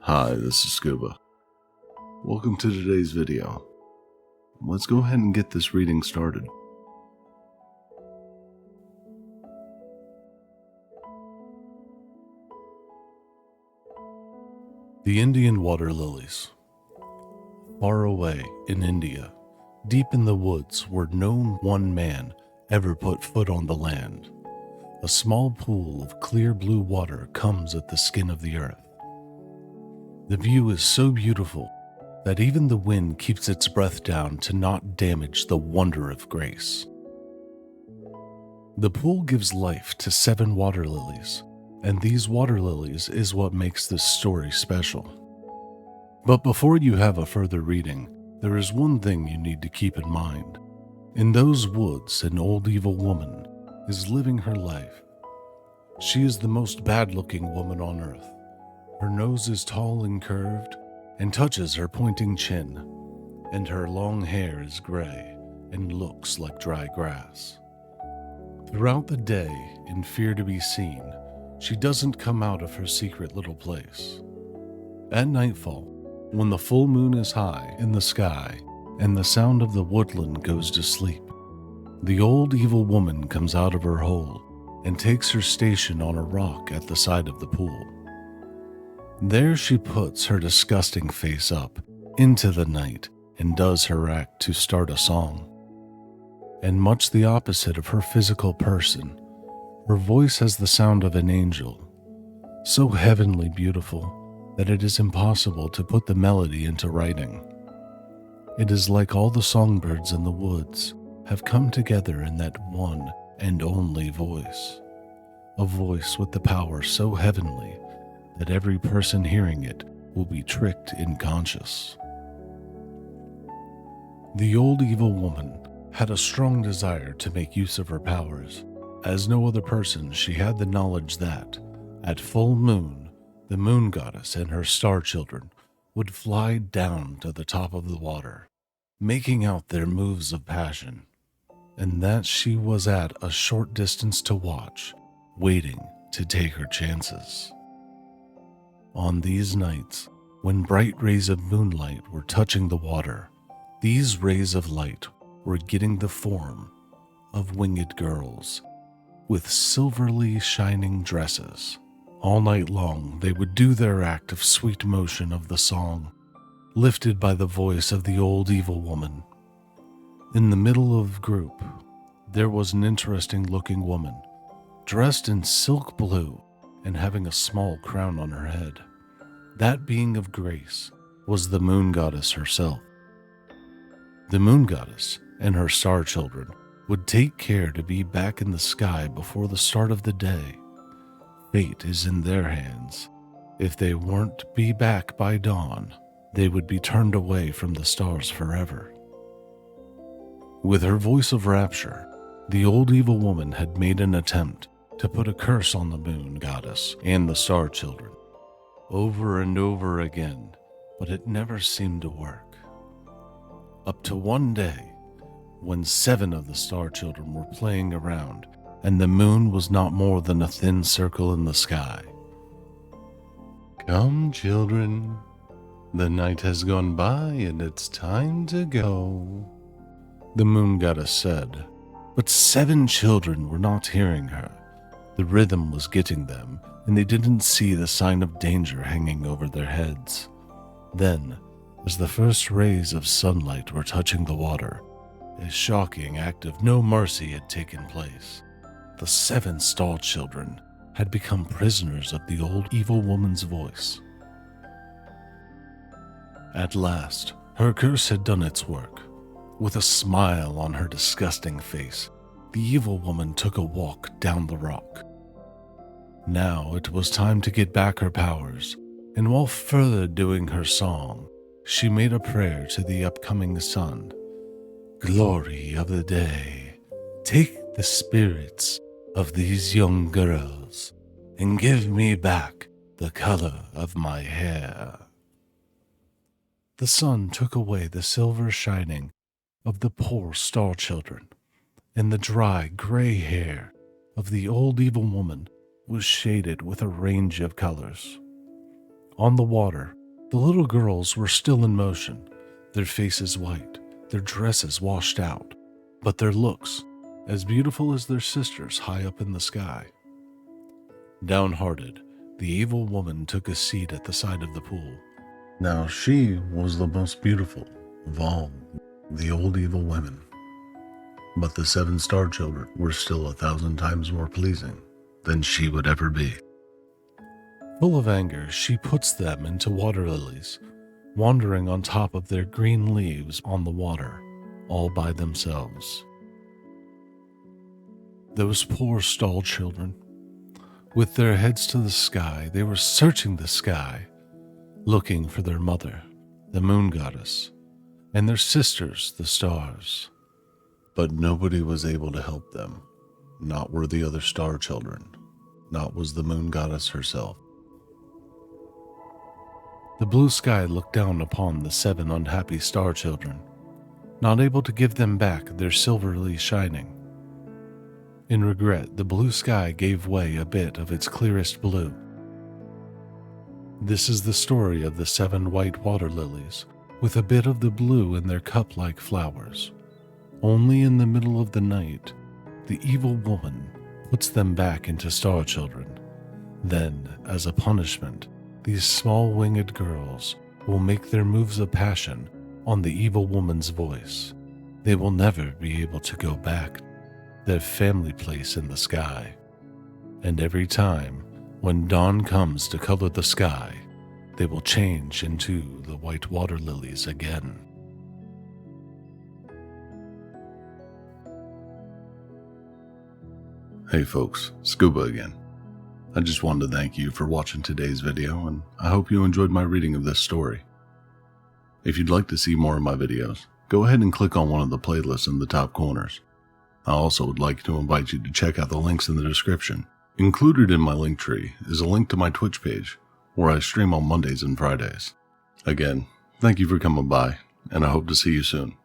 Hi, this is Scuba. Welcome to today's video. Let's go ahead and get this reading started. The Indian Water Lilies. Far away in India, deep in the woods where no one man ever put foot on the land, a small pool of clear blue water comes at the skin of the earth. The view is so beautiful that even the wind keeps its breath down to not damage the wonder of grace. The pool gives life to 7 water lilies, and these water lilies is what makes this story special. But before you have a further reading, there is one thing you need to keep in mind. In those woods, an old evil woman is living her life. She is the most bad-looking woman on earth. Her nose is tall and curved and touches her pointing chin, and her long hair is gray and looks like dry grass. Throughout the day, in fear to be seen, she doesn't come out of her secret little place. At nightfall, when the full moon is high in the sky and the sound of the woodland goes to sleep, the old evil woman comes out of her hole and takes her station on a rock at the side of the pool. There she puts her disgusting face up into the night and does her act to start a song. And much the opposite of her physical person, her voice has the sound of an angel, so heavenly beautiful that it is impossible to put the melody into writing. It is like all the songbirds in the woods have come together in that one and only voice, a voice with the power so heavenly that every person hearing it will be tricked unconscious. The old evil woman had a strong desire to make use of her powers. As no other person, she had the knowledge that, at full moon, the moon goddess and her star children would fly down to the top of the water, making out their moves of passion, and that she was at a short distance to watch, waiting to take her chances. On these nights, when bright rays of moonlight were touching the water, these rays of light were getting the form of winged girls with silverly shining dresses. All night long, they would do their act of sweet motion of the song, lifted by the voice of the old evil woman. In the middle of the group, there was an interesting-looking woman, dressed in silk blue and having a small crown on her head. That being of grace was the moon goddess herself. The moon goddess and her star children would take care to be back in the sky before the start of the day. Fate is in their hands. If they weren't be back by dawn, they would be turned away from the stars forever. With her voice of rapture, the old evil woman had made an attempt to put a curse on the moon goddess and the star children, over and over again, but it never seemed to work. Up to one day, when 7 of the star children were playing around, and the moon was not more than a thin circle in the sky. "Come, children, the night has gone by and it's time to go," the moon goddess said, but 7 children were not hearing her. The rhythm was getting them, and they didn't see the sign of danger hanging over their heads. Then, as the first rays of sunlight were touching the water, a shocking act of no mercy had taken place. The 7 star children had become prisoners of the old evil woman's voice. At last, her curse had done its work. With a smile on her disgusting face, the evil woman took a walk down the rock. Now it was time to get back her powers, and while further doing her song, she made a prayer to the upcoming sun. "Glory of the day, take the spirits of these young girls and give me back the color of my hair." The sun took away the silver shining of the poor star children, and the dry gray hair of the old evil woman was shaded with a range of colors. On the water, the little girls were still in motion, their faces white, their dresses washed out, but their looks as beautiful as their sisters high up in the sky. Downhearted, the evil woman took a seat at the side of the pool. Now she was the most beautiful of all the old evil women, but the 7 star children were still 1,000 times more pleasing than she would ever be. Full of anger, she puts them into water lilies, wandering on top of their green leaves on the water, all by themselves. Those poor stall children, with their heads to the sky, they were searching the sky, looking for their mother, the moon goddess, and their sisters, the stars. But nobody was able to help them. Not were the other star children. Not was the moon goddess herself. The blue sky looked down upon the 7 unhappy star children, not able to give them back their silverly shining. In regret, the blue sky gave way a bit of its clearest blue. This is the story of the 7 white water lilies, with a bit of the blue in their cup-like flowers. Only in the middle of the night, the evil woman puts them back into star children. Then, as a punishment, these small winged girls will make their moves of passion on the evil woman's voice. They will never be able to go back their family place in the sky. And every time when dawn comes to color the sky, they will change into the white water lilies again. Hey folks, Scuba again. I just wanted to thank you for watching today's video, and I hope you enjoyed my reading of this story. If you'd like to see more of my videos, go ahead and click on one of the playlists in the top corners. I also would like to invite you to check out the links in the description. Included in my link tree is a link to my Twitch page, where I stream on Mondays and Fridays. Again, thank you for coming by, and I hope to see you soon.